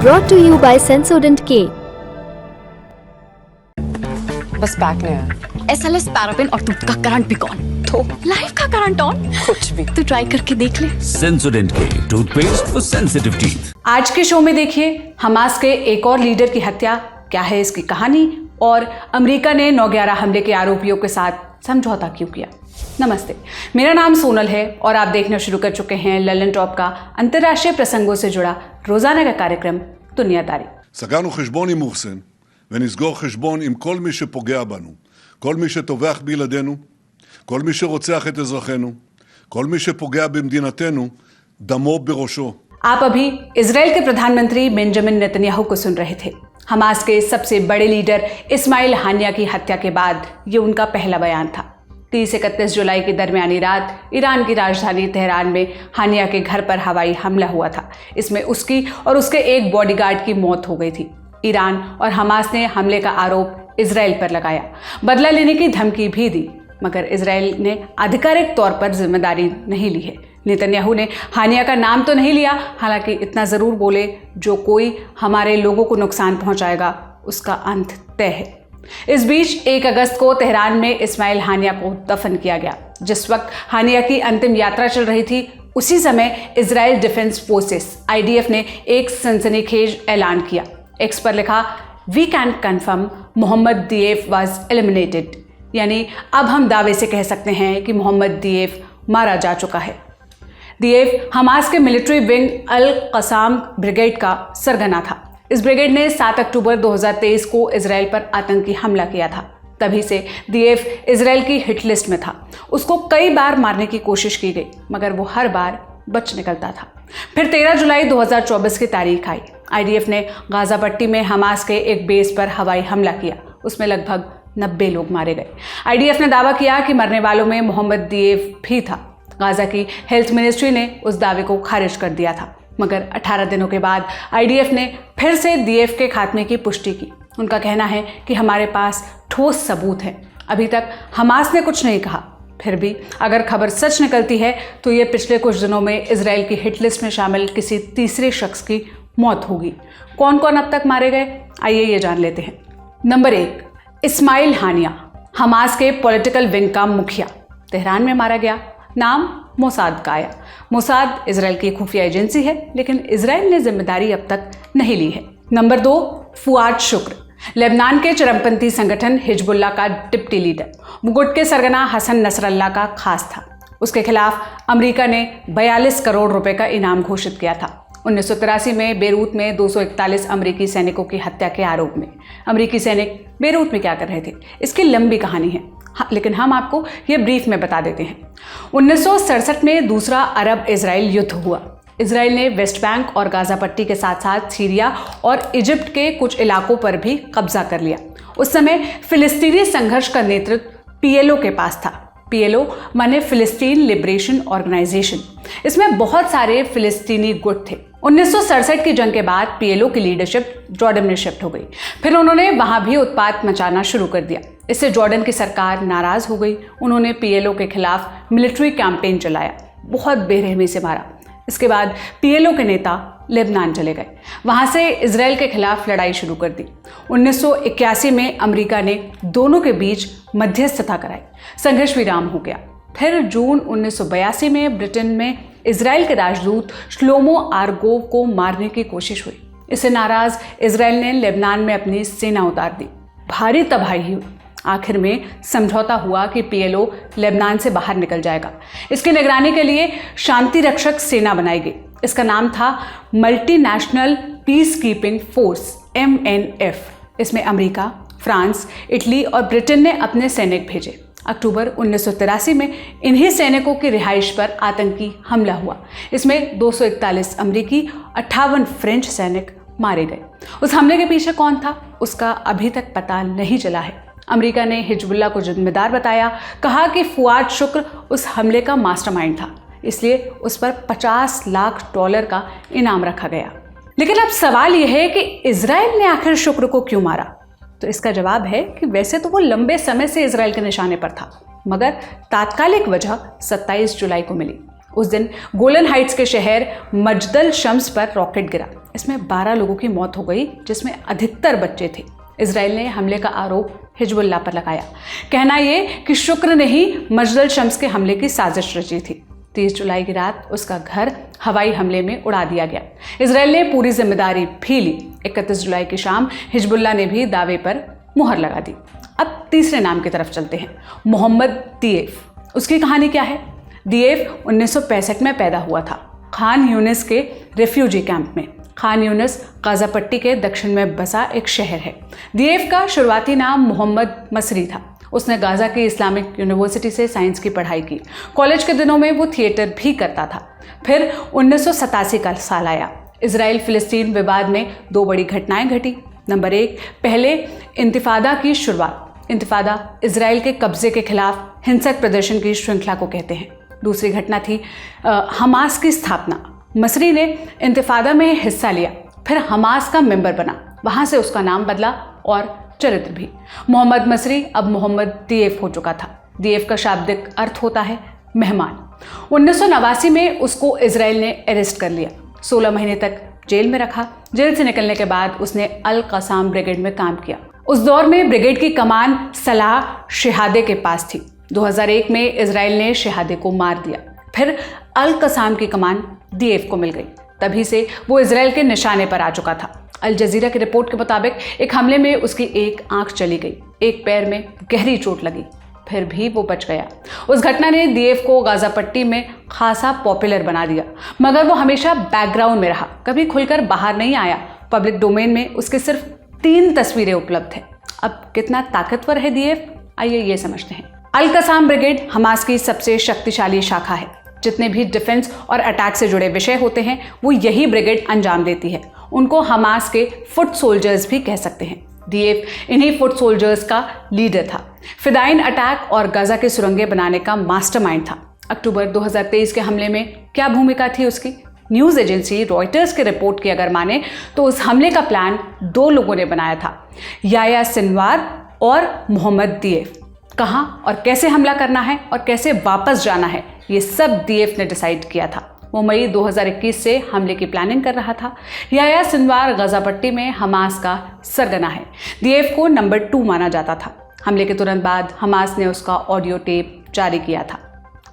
brought to you by Sensodyne K. बस back नहीं आया। SLS पैराफिन और दूध का करंट भी कौन? तो लाइफ का करंट ऑन? कुछ भी। तो ट्राई करके देख ले। Sensodyne K toothpaste for sensitive teeth. आज के शो में देखिए हमास के एक और लीडर की हत्या, क्या है इसकी कहानी और अमेरिका ने 9/11 हमले के आरोपियों के साथ समझौता क्यों किया। नमस्ते, मेरा नाम सोनल है और आप देखना शुरू कर चुके हैं ललन टॉप का अंतर्राष्ट्रीय प्रसंगों से जुड़ा रोजाना का कार्यक्रम दुनियादारी। סגרנו חשבון עם מוחסן ונסגור חשבון עם כל מי שפוגע בנו, כל מי שטובח בילדינו, כל מי שרוצח את אזרחינו, כל מי שפוגע במדינתנו, דמו בראשו। आप अभी इजराइल के प्रधानमंत्री बेंजामिन नेतन्याहू को सुन रहे थे। हमास के सबसे बड़े लीडर इस्माइल हानिया की हत्या के बाद ये उनका पहला बयान था। 30-31 जुलाई की दरमियानी रात ईरान की राजधानी तेहरान में हानिया के घर पर हवाई हमला हुआ था। इसमें उसकी और उसके एक बॉडीगार्ड की मौत हो गई थी। ईरान और हमास ने हमले का आरोप इजराइल पर लगाया, बदला लेने की धमकी भी दी, मगर इजराइल ने आधिकारिक तौर पर जिम्मेदारी नहीं ली है। नेतन्याहू ने हानिया का नाम तो नहीं लिया, हालांकि इतना ज़रूर बोले, जो कोई हमारे लोगों को नुकसान पहुंचाएगा उसका अंत तय है। इस बीच 1 अगस्त को तेहरान में इस्माइल हानिया को दफन किया गया। जिस वक्त हानिया की अंतिम यात्रा चल रही थी, उसी समय इजराइल डिफेंस फोर्सेस IDF ने एक सनसनीखेज ऐलान किया। एक्स पर लिखा, we can confirm Mohammed Deif was eliminated, यानी अब हम दावे से कह सकते हैं कि मोहम्मद दिएफ मारा जा चुका है। दिएफ हमास के मिलिट्री विंग अल कसाम ब्रिगेड का सरगना था। इस ब्रिगेड ने 7 अक्टूबर 2023 को इजराइल पर आतंकी हमला किया था। तभी से दिएफ इजराइल की हिट लिस्ट में था। उसको कई बार मारने की कोशिश की गई, मगर वो हर बार बच निकलता था। फिर 13 जुलाई 2024 की तारीख आई। IDF ने गाजा पट्टी में हमास के एक बेस पर हवाई हमला किया। उसमें लगभग 90 लोग मारे गए। IDF ने दावा किया कि मरने वालों में मोहम्मद दिएफ भी था। गाजा की हेल्थ मिनिस्ट्री ने उस दावे को खारिज कर दिया था, मगर 18 दिनों के बाद IDF ने फिर से दिएफ के खात्मे की पुष्टि की। उनका कहना है कि हमारे पास ठोस सबूत हैं। अभी तक हमास ने कुछ नहीं कहा। फिर भी अगर खबर सच निकलती है तो ये पिछले कुछ दिनों में इजराइल की हिट लिस्ट में शामिल किसी तीसरे शख्स की मौत होगी। कौन कौन अब तक मारे गए, आइए ये जान लेते हैं। नंबर 1, इस्माइल हानिया, हमास के पॉलिटिकल विंग का मुखिया, तेहरान में मारा गया। नाम मोसाद का आया। मोसाद इजराइल की खुफिया एजेंसी है, लेकिन इजराइल ने जिम्मेदारी अब तक नहीं ली है। नंबर 2, फुआद शुक्र, लेबनान के चरमपंथी संगठन हिजबुल्लाह का डिप्टी लीडर। वो गुट के सरगना हसन नसरल्लाह का खास था। उसके खिलाफ अमेरिका ने 42 करोड़ रुपए का इनाम घोषित किया था। 1983 में बेरूत में 241 अमेरिकी सैनिकों की हत्या के आरोप में। अमेरिकी सैनिक बेरूत में क्या कर रहे थे, इसकी लंबी कहानी है, लेकिन हम आपको ये ब्रीफ में बता देते हैं। 1967 में दूसरा अरब इजराइल युद्ध हुआ। इजराइल ने वेस्ट बैंक और गाजा पट्टी के साथ साथ सीरिया और इजिप्ट के कुछ इलाकों पर भी कब्जा कर लिया। उस समय फिलिस्तीनी संघर्ष का नेतृत्व PLO के पास था। PLO माने फिलिस्तीन लिबरेशन ऑर्गेनाइजेशन। इसमें बहुत सारे फिलिस्तीनी गुट थे। 1967 की जंग के बाद PLO की लीडरशिप जॉर्डन में शिफ्ट हो गई। फिर उन्होंने वहां भी उत्पात मचाना शुरू कर दिया। इससे जॉर्डन की सरकार नाराज हो गई। उन्होंने PLO के खिलाफ मिलिट्री कैंपेन चलाया, बहुत बेरहमी से मारा। इसके बाद PLO के नेता लेबनान चले गए। वहां से इजराइल के खिलाफ लड़ाई शुरू कर दी। 1981 में अमेरिका ने दोनों के बीच मध्यस्थता कराई। संघर्ष विराम हो गया। फिर जून 1982 में ब्रिटेन में इजराइल के राजदूत श्लोमो आर्गोव को मारने की कोशिश हुई। इससे नाराज इजराइल ने लेबनान में अपनी सेना उतार दी। भारी तबाही हुई। आखिर में समझौता हुआ कि PLO लेबनान से बाहर निकल जाएगा। इसकी निगरानी के लिए शांति रक्षक सेना बनाई गई। इसका नाम था multinational peace keeping force, MNF। इसमें अमेरिका, फ्रांस, इटली और ब्रिटेन ने अपने सैनिक भेजे। अक्टूबर 1983 में इन्हीं सैनिकों की रिहाइश पर आतंकी हमला हुआ। इसमें 241 अमेरिकी, 58 फ्रेंच सैनिक मारे गए। उस हमले के पीछे कौन था, उसका अभी तक पता नहीं चला है। अमेरिका ने हिजबुल्लाह को जिम्मेदार बताया, कहा कि फुआद शुक्र उस हमले का मास्टरमाइंड था, इसलिए उस पर $50 लाख का इनाम रखा गया। लेकिन अब सवाल यह है कि इजराइल ने आखिर शुक्र को क्यों मारा? तो इसका जवाब है कि वैसे तो वो लंबे समय से इजराइल के निशाने पर था, मगर तात्कालिक वजह 27 जुलाई को मिली। उस दिन गोलन हाइट्स के शहर मजदल शम्स पर रॉकेट गिरा। इसमें 12 लोगों की मौत हो गई, जिसमें अधिकतर बच्चे थे। इजराइल ने हमले का आरोप हिजबुल्लाह पर लगाया। कहना ये कि शुक्र ने ही मजदल शम्स के हमले की साजिश रची थी। 30 जुलाई की रात उसका घर हवाई हमले में उड़ा दिया गया। इजराइल ने पूरी जिम्मेदारी भी ली। 31 जुलाई की शाम हिजबुल्लाह ने भी दावे पर मुहर लगा दी। अब तीसरे नाम की तरफ चलते हैं, मोहम्मद दिएफ। उसकी कहानी क्या है? दिएफ 1965 में पैदा हुआ था खान यूनिस के रेफ्यूजी कैंप में। खान यूनिस गाजा पट्टी के दक्षिण में बसा एक शहर है। दिएफ का शुरुआती नाम मोहम्मद मसरी था। उसने गाजा की इस्लामिक यूनिवर्सिटी से साइंस की पढ़ाई की। कॉलेज के दिनों में वो थिएटर भी करता था। फिर 1987 का साल आया। इजराइल फिलिस्तीन विवाद में 2 बड़ी घटनाएं घटी। नंबर 1, पहले इंतिफादा की शुरुआत। इंतिफादा इजराइल के कब्जे के खिलाफ हिंसक प्रदर्शन की श्रृंखला को कहते हैं। दूसरी घटना थी हमास की स्थापना। मसरी ने इंतिफादा में हिस्सा लिया, फिर हमास का मेंबर बना। वहां से उसका नाम बदला और चरित्र भी। मोहम्मद मसरी अब मोहम्मद दिएफ हो चुका था। दिएफ का शाब्दिक अर्थ होता है मेहमान। 1989 में उसको इजराइल ने अरेस्ट कर लिया। 16 महीने तक जेल में रखा। जेल से निकलने के बाद उसने अल कसाम ब्रिगेड में काम किया। उस दौर में ब्रिगेड की कमान सलाह शहादे के पास थी। 2001 में इजराइल ने शहादे को मार दिया। फिर अल कसाम की कमान दिएफ को मिल गई। तभी से वो इजराइल के निशाने पर आ चुका था। अल जजीरा की रिपोर्ट के मुताबिक एक हमले में उसकी एक आंख चली गई, एक पैर में गहरी चोट लगी, फिर भी वो बच गया। उस घटना ने दिएफ को गाजा पट्टी में खासा पॉपुलर बना दिया, मगर वो हमेशा बैकग्राउंड में रहा, कभी खुलकर बाहर नहीं आया। पब्लिक डोमेन में उसके सिर्फ 3 तस्वीरें उपलब्ध है। अब कितना ताकतवर है दिएफ, आइए ये समझते हैं। अल कसाम ब्रिगेड हमास की सबसे शक्तिशाली शाखा है। जितने भी डिफेंस और अटैक से जुड़े विषय होते हैं वो यही ब्रिगेड अंजाम देती है। उनको हमास के फुट सोल्जर्स भी कह सकते हैं। दिएफ इन्हीं फुट सोल्जर्स का लीडर था। फिदाइन अटैक और गाजा के सुरंगें बनाने का मास्टरमाइंड था। अक्टूबर 2023 के हमले में क्या भूमिका थी उसकी? न्यूज़ एजेंसी रॉयटर्स की रिपोर्ट की अगर माने तो उस हमले का प्लान 2 लोगों ने बनाया था, याह्या सिनवार और मोहम्मद दिएफ। कहाँ और कैसे हमला करना है और कैसे वापस जाना है, ये सब दिएफ ने डिसाइड किया था। वो मई 2021 से हमले की प्लानिंग कर रहा था। याह्या सिनवार गाजा पट्टी में हमास का सरगना है। दिएफ को नंबर 2 माना जाता था। हमले के तुरंत बाद हमास ने उसका ऑडियो टेप जारी किया था।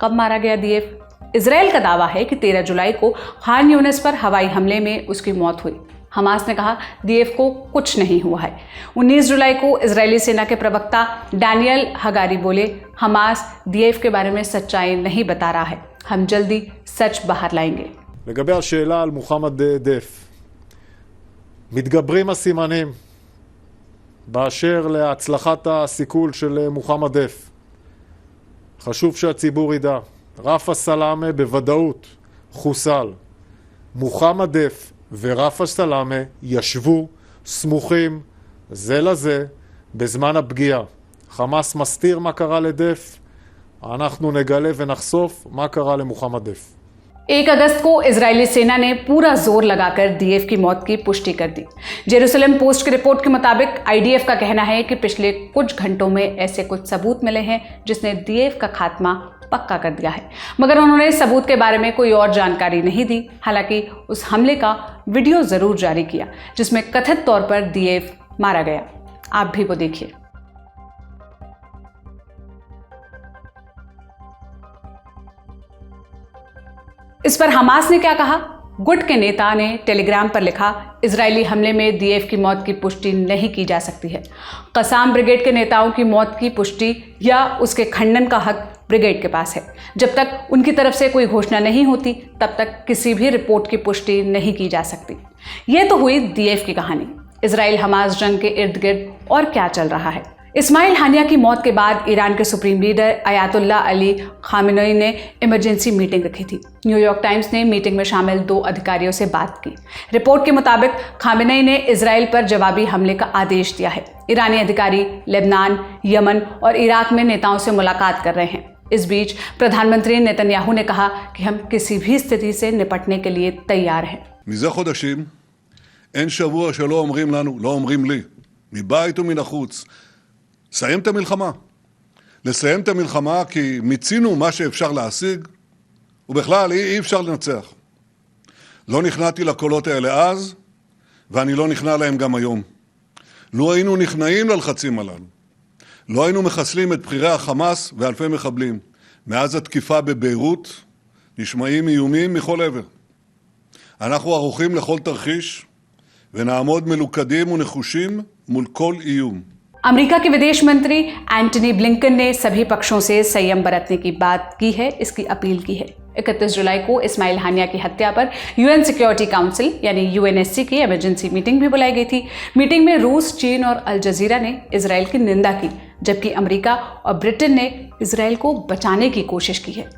कब मारा गया दिएफ? इजराइल का दावा है कि 13 जुलाई को खान यूनिस पर हवाई हमले में उसकी मौत हुई। हमास ने कहा दिएफ को कुछ नहीं हुआ है। 19 जुलाई को इजरायली सेना के प्रवक्ता डैनियल हगारी बोले, हमास दिएफ के बारे में सच्चाई नहीं बता रहा है, हम जल्दी सच बाहर लाएंगे। לגבי השאלה על מוחמד דף, מתגברים הסימנים באשר להצלחת הסיכול של מוחמד דף. חשוב שהציבור ידע, רפה סלאמה בוודאות חוסל. מוחמד דף ורפה סלאמה ישבו סמוכים זה לזה בזמן הפגיעה. חמאס מסתיר מה קרה לדף, אנחנו נגלה ונחשוף מה קרה למוחמד דף. 1 अगस्त को इजरायली सेना ने पूरा जोर लगाकर दिएफ की मौत की पुष्टि कर दी। जेरूसलम पोस्ट की रिपोर्ट के मुताबिक आईडीएफ का कहना है कि पिछले कुछ घंटों में ऐसे कुछ सबूत मिले हैं जिसने दिएफ का खात्मा पक्का कर दिया है, मगर उन्होंने सबूत के बारे में कोई और जानकारी नहीं दी। हालांकि उस हमले का वीडियो जरूर जारी किया जिसमें कथित तौर पर दिएफ मारा गया। आप भी वो देखिए। इस पर हमास ने क्या कहा? गुट के नेता ने टेलीग्राम पर लिखा, इजरायली हमले में दिएफ की मौत की पुष्टि नहीं की जा सकती है। कसाम ब्रिगेड के नेताओं की मौत की पुष्टि या उसके खंडन का हक ब्रिगेड के पास है। जब तक उनकी तरफ से कोई घोषणा नहीं होती तब तक किसी भी रिपोर्ट की पुष्टि नहीं की जा सकती। यह तो हुई दिएफ की कहानी। इजराइल हमास जंग के इर्द गिर्द और क्या चल रहा है? इस्माइल हानिया की मौत के बाद ईरान के supreme leader Ayatollah Ali Khamenei ने इमरजेंसी मीटिंग रखी थी। न्यूयॉर्क टाइम्स ने मीटिंग में शामिल 2 अधिकारियों से बात की। रिपोर्ट के मुताबिक खामेनेई ने इजराइल पर जवाबी हमले का आदेश दिया है। ईरानी अधिकारी लेबनान, यमन और इराक में नेताओं से मुलाकात कर रहे हैं। इस बीच प्रधानमंत्री नेतन्याहू ने कहा कि हम किसी भी स्थिति से निपटने के लिए तैयार हैं। מזה חודשים אין שבוע שלא אומרים לנו, לא אומרים לי, מבית ומן החוץ, לסיים את המלחמה. לסיים את המלחמה כי מיצינו מה שאפשר להשיג, ובכלל אי אפשר לנצח. לא נכנעתי לקולות האלה אז, ואני לא נכנע להם גם היום. לו היינו נכנעים ללחצים הללו, לא היינו מחסלים את בכירי החמאס ואלפי מחבלים. מאז התקיפה בביירות נשמעים איומים מכל עבר. אנחנו ערוכים לכל תרחיש ונעמוד מלוכדים ונחושים מול כל איום. अमेरिका के विदेश मंत्री एंटनी ब्लिंकन ने सभी पक्षों से संयम बरतने की बात की है, इसकी अपील की है। 31 जुलाई को इस्माइल हानिया की हत्या पर यूएन सिक्योरिटी काउंसिल यानी यूएनएससी की इमरजेंसी मीटिंग भी बुलाई गई थी। मीटिंग में रूस, चीन और अल जजीरा ने इजराइल की निंदा की, जबकि अमेरिका और ब्रिटेन ने इजराइल को बचाने की कोशिश की है।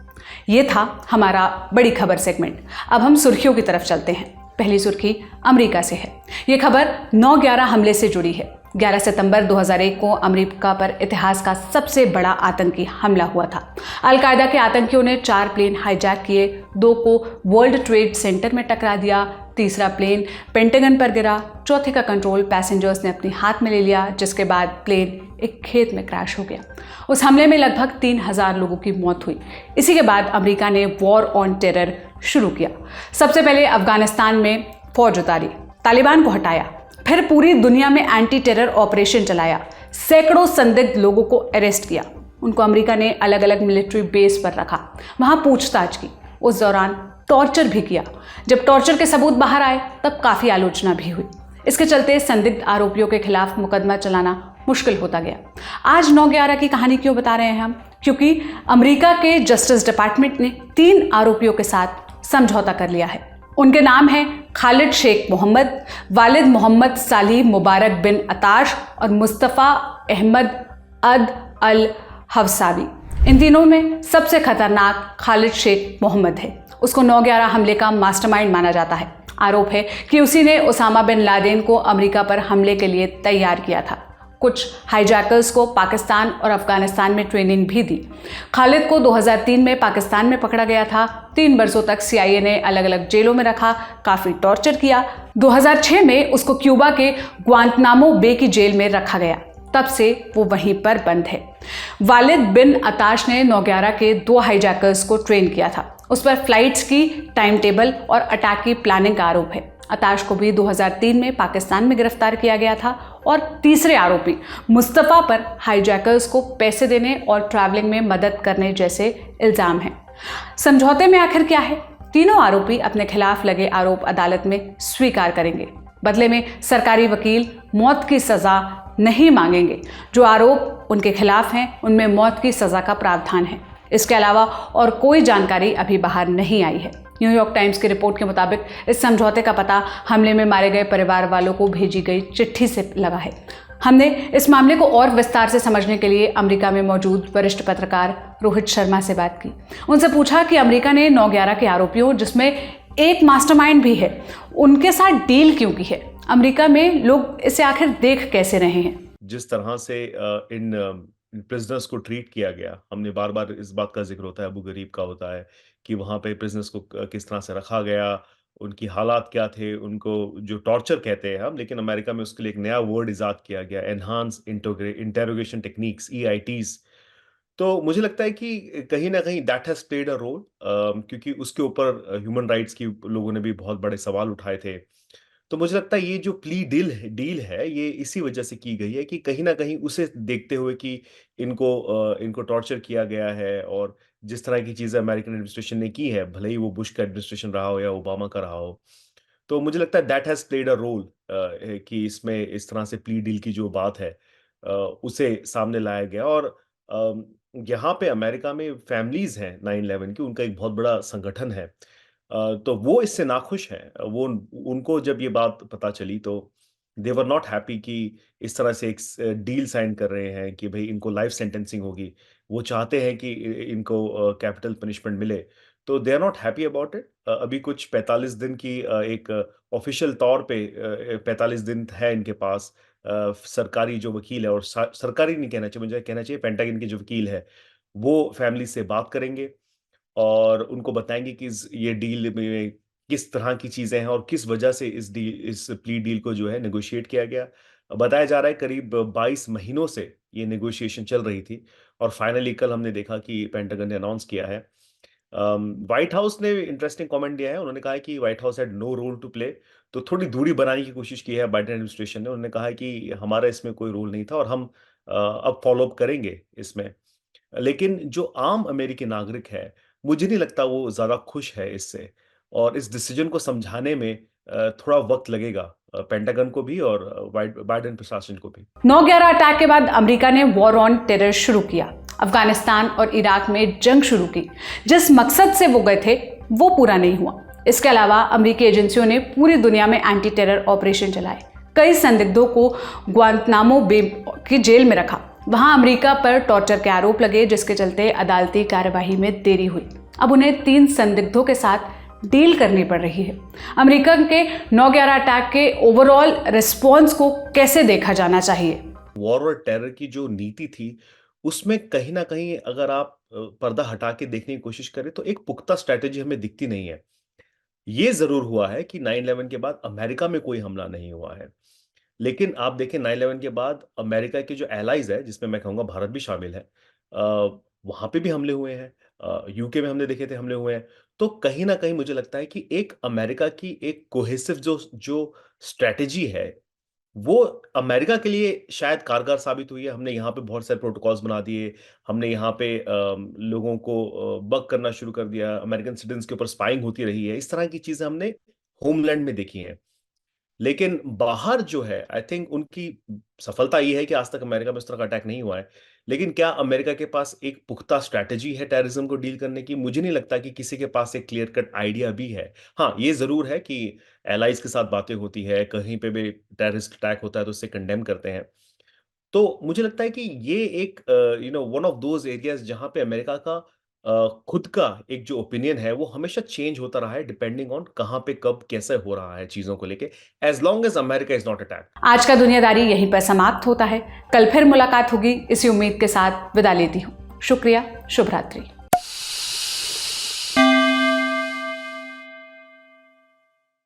ये था हमारा बड़ी खबर सेगमेंट। अब हम सुर्खियों की तरफ चलते हैं। पहली सुर्खी अमेरिका से है। ये खबर 9/11 हमले से जुड़ी है। 11 सितंबर 2001 को अमेरिका पर इतिहास का सबसे बड़ा आतंकी हमला हुआ था। अलकायदा के आतंकियों ने 4 प्लेन हाईजैक किए, 2 को वर्ल्ड ट्रेड सेंटर में टकरा दिया, तीसरा प्लेन पेंटागन पर गिरा, चौथे का कंट्रोल पैसेंजर्स ने अपने हाथ में ले लिया, जिसके बाद प्लेन एक खेत में क्रैश हो गया। उस हमले में लगभग 3000 लोगों की मौत हुई। इसी के बाद अमेरिका ने वॉर ऑन टेरर शुरू किया। सबसे पहले अफगानिस्तान में फौज उतारी, तालिबान को हटाया, फिर पूरी दुनिया में एंटी टेरर ऑपरेशन चलाया, सैकड़ों संदिग्ध लोगों को अरेस्ट किया। उनको अमेरिका ने अलग अलग मिलिट्री बेस पर रखा, वहां पूछताछ की। उस दौरान टॉर्चर भी किया। जब टॉर्चर के सबूत बाहर आए तब काफ़ी आलोचना भी हुई। इसके चलते संदिग्ध आरोपियों के खिलाफ मुकदमा चलाना मुश्किल होता गया। आज 9/11 की कहानी क्यों बता रहे हैं हम? क्योंकि अमेरिका के जस्टिस डिपार्टमेंट ने 3 आरोपियों के साथ समझौता कर लिया है। उनके नाम हैं खालिद शेख मोहम्मद, वालिद मोहम्मद साली मुबारक बिन अताश और मुस्तफ़ा अहमद अद अल हवसावी। इन तीनों में सबसे खतरनाक खालिद शेख मोहम्मद है। उसको 9/11 हमले का मास्टरमाइंड माना जाता है। आरोप है कि उसी ने ओसामा बिन लादेन को अमेरिका पर हमले के लिए तैयार किया था। कुछ हाईजैकर्स को पाकिस्तान और अफगानिस्तान में ट्रेनिंग भी दी। खालिद को 2003 में पाकिस्तान में पकड़ा गया था। 3 वर्षों तक CIA ने अलग अलग जेलों में रखा, काफ़ी टॉर्चर किया। 2006 में उसको क्यूबा के ग्वांतनामो बे की जेल में रखा गया। तब से वो वहीं पर बंद है। वालिद बिन अताश ने 9/11 के 2 हाईजैकर्स को ट्रेन किया था। उस पर फ्लाइट्स की टाइम टेबल और अटैक की प्लानिंग का आरोप है। अताश को भी 2003 में पाकिस्तान में गिरफ्तार किया गया था। और तीसरे आरोपी मुस्तफ़ा पर हाईजैकर्स को पैसे देने और ट्रैवलिंग में मदद करने जैसे इल्ज़ाम हैं। समझौते में आखिर क्या है? तीनों आरोपी अपने खिलाफ लगे आरोप अदालत में स्वीकार करेंगे। बदले में सरकारी वकील मौत की सज़ा नहीं मांगेंगे। जो आरोप उनके खिलाफ हैं उनमें मौत की सज़ा का प्रावधान है। इसके अलावा और कोई जानकारी अभी बाहर नहीं आई है। न्यूयॉर्क टाइम्स की रिपोर्ट के मुताबिक इस समझौते का पता हमले में मारे गए परिवार वालों को भेजी गई चिट्ठी से लगा है। हमने इस मामले को और विस्तार से समझने के लिए अमेरिका में मौजूद वरिष्ठ पत्रकार रोहित शर्मा से बात की। उनसे पूछा कि अमेरिका ने 9/11 के आरोपियों, जिसमें एक मास्टरमाइंड भी है, उनके साथ डील क्यों की है? अमेरिका में लोग इसे आखिर देख कैसे रहे हैं? जिस तरह से इन प्रिजनर्स को ट्रीट किया गया, हमने बार बार इस बात का जिक्र होता है, अबू गरीब का होता है कि वहाँ पे प्रिजनर्स को किस तरह से रखा गया, उनकी हालात क्या थे, उनको जो टॉर्चर कहते हैं हम, लेकिन अमेरिका में उसके लिए एक नया वर्ड इजाद किया गया, एनहांस इंटेरोगेशन टेक्निक्स, EITs। तो मुझे लगता है कि कहीं ना कहीं that has played a role, क्योंकि उसके ऊपर ह्यूमन राइट्स की लोगों ने भी बहुत बड़े सवाल उठाए थे। तो मुझे लगता है ये जो प्ली डील है ये इसी वजह से की गई है कि कहीं ना कहीं उसे देखते हुए कि इनको टॉर्चर किया गया है, और जिस तरह की चीज़ें अमेरिकन एडमिनिस्ट्रेशन ने की है, भले ही वो बुश का एडमिनिस्ट्रेशन रहा हो या ओबामा का रहा हो, तो मुझे लगता है that has played a role कि इसमें इस तरह से प्ली डील की जो बात है उसे सामने लाया गया। और यहाँ पे अमेरिका में फैमिलीज हैं 9/11 की, उनका एक बहुत बड़ा संगठन है, तो वो इससे नाखुश हैं। वो उनको जब ये बात पता चली तो दे वर नॉट हैप्पी कि इस तरह से एक डील साइन कर रहे हैं कि भाई इनको लाइफ सेंटेंसिंग होगी। वो चाहते हैं कि इनको कैपिटल पनिशमेंट मिले, तो they are not happy about it. अभी कुछ 45 दिन की एक ऑफिशियल तौर पे 45 दिन है इनके पास। सरकारी जो वकील है, और सरकारी नहीं कहना चाहिए, मुझे कहना चाहिए पेंटागन के जो वकील है, वो फैमिली से बात करेंगे और उनको बताएंगे कि ये डील में किस तरह की चीज़ें हैं और किस वजह से इस प्ली डील को जो है नेगोशिएट किया गया। बताया जा रहा है करीब 22 महीनों से ये नेगोशिएशन चल रही थी, और फाइनली कल हमने देखा कि पेंटागन ने अनाउंस किया है व्हाइट हाउस ने इंटरेस्टिंग कमेंट दिया है। उन्होंने कहा है कि White House had no role to play, तो थोड़ी दूरी बनाने की कोशिश की है बाइडेन एडमिनिस्ट्रेशन ने। उन्होंने कहा है कि हमारा इसमें कोई रोल नहीं था और हम अब फॉलो अप करेंगे इसमें। लेकिन जो आम अमेरिकी नागरिक है, मुझे नहीं लगता वो ज़्यादा खुश है इससे, और इस डिसीजन को समझाने में थोड़ा वक्त लगेगा पेंटागन को भी और बाइडेन प्रशासन को भी। 9/11 अटैक के बाद अमेरिका ने वॉर ऑन टेरर शुरू किया, अफगानिस्तान और इराक में जंग शुरू की। जिस मकसद से वो गए थे वो पूरा नहीं हुआ। इसके अलावा अमेरिकी एजेंसियों ने पूरी दुनिया में एंटी टेरर ऑपरेशन चलाए, कई संदिग्धों को ग्वांतनामो बे की जेल में रखा। वहां अमेरिका पर टॉर्चर के आरोप लगे, जिसके चलते अदालती कार्यवाही में देरी हुई। अब उन्हें 3 संदिग्धों के साथ डील करनी पड़ रही है। अमेरिका के 9/11 अटैक के ओवरऑल रिस्पॉन्स को कैसे देखा जाना चाहिए? वॉर और टेरर की जो नीति थी, उसमें कहीं ना कहीं अगर आप पर्दा हटा के देखने की कोशिश करें तो एक पुख्ता स्ट्रैटेजी हमें दिखती नहीं है। ये जरूर हुआ है कि 9/11 के बाद अमेरिका में कोई हमला नहीं हुआ है, लेकिन आप देखें 9/11 के बाद अमेरिका के जो एलाइज है, जिसमें मैं कहूँगा भारत भी शामिल है, वहाँ पे भी हमले हुए हैं, यूके में हमने देखे थे हमले हुए हैं। तो कहीं न कहीं मुझे लगता है कि एक अमेरिका की एक कोहेसिव जो स्ट्रैटेजी है, वो अमेरिका के लिए शायद कारगर साबित हुई है। हमने यहाँ पे बहुत सारे प्रोटोकॉल्स बना दिए, हमने यहाँ पे लोगों को बग करना शुरू कर दिया, अमेरिकन सिटीजन्स के ऊपर स्पाइंग होती रही है। इस तरह की चीज़ें हमने होमलैंड में देखी हैं। लेकिन बाहर जो है, आई थिंक उनकी सफलता ये है कि आज तक अमेरिका में इस तरह का अटैक नहीं हुआ है। लेकिन क्या अमेरिका के पास एक पुख्ता स्ट्रैटेजी है टेररिज्म को डील करने की? मुझे नहीं लगता कि किसी के पास एक क्लियर कट आइडिया भी है। हाँ, ये ज़रूर है कि एलाइज के साथ बातें होती है, कहीं पे भी टेररिस्ट अटैक होता है तो उससे कंडेम करते हैं। तो मुझे लगता है कि ये एक वन ऑफ दोज़ एरियाज़ जहाँ पे अमेरिका का खुद का एक जो ओपिनियन है वो हमेशा चेंज होता रहा है डिपेंडिंग ऑन कहाँ पे कब कैसे हो रहा है चीज़ों को लेके, as long as America is not attacked. आज का दुनियादारी यहीं पर समाप्त होता है। कल फिर मुलाकात होगी, इसी उम्मीद के साथ विदा लेती हूँ। शुक्रिया, शुभ रात्रि।